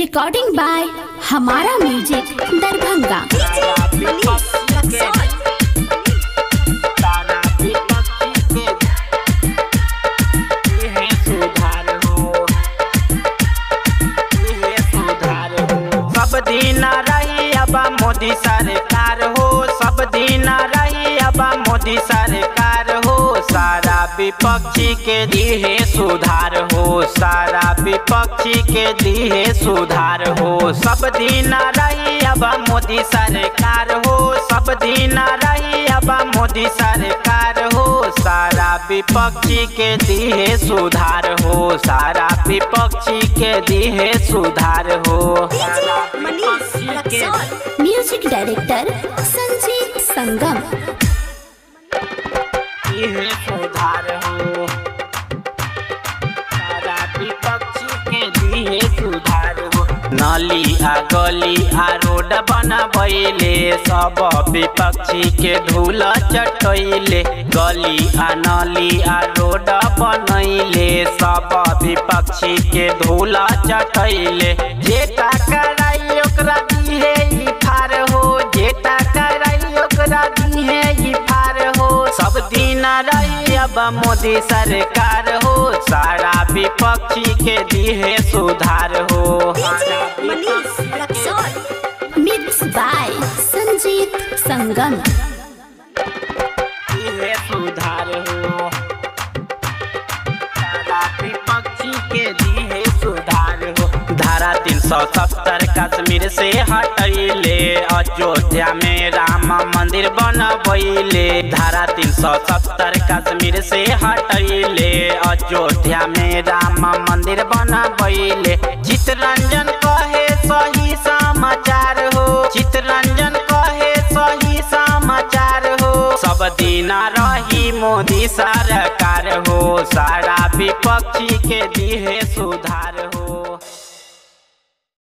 Recording by हमारा music Darbhanga. सब दिन रही अब मोदी सरकार हो, सब दिन रही अब मोदी सरकार हो। सारा विपक्षी के दिहे सुधार हो, सारा विपक्षी के दिहे सुधार हो। सब दिन रही अब मोदी सरकार हो, सब दिन रही अब मोदी सरकार हो। सारा विपक्षी के दिहे सुधार हो, सारा विपक्षी के दिहे सुधार हो। म्यूजिक डायरेक्टर संजीत संगम। सुधार हो, सारा विपक्षी के दिहे सुधार हो। नाली आ गली आ रोड बनबैले सब विपक्षी के धूल चटैले। गली आ नाली आ रोड बनैले सब विपक्षी के धूल चटैले। जेटा कराई ओकरा दिहे ई फार हो, जेटा कराई ओकरा दिहे ई फार हो। सब दिन रही अब मोदी सरकार हो, सारा विपक्षी के दिहे सुधार हो। मिक्स बाय संजीत संगम। दिहे सुधार हो, सारा विपक्षी के दिहे सुधार हो। धारा 370 कश्मीर से हटैले, अयोध्या में राम मंदिर बनबैले। धारा 370 कश्मीर से हटैले, अयोध्या में राम मंदिर बनबैले। चितरंजन कहे सही समाचार हो, चितरंजन कहे सही समाचार हो। सब दिन रही मोदी सरकार हो, सारा विपक्षी के दिहे सुधार हो।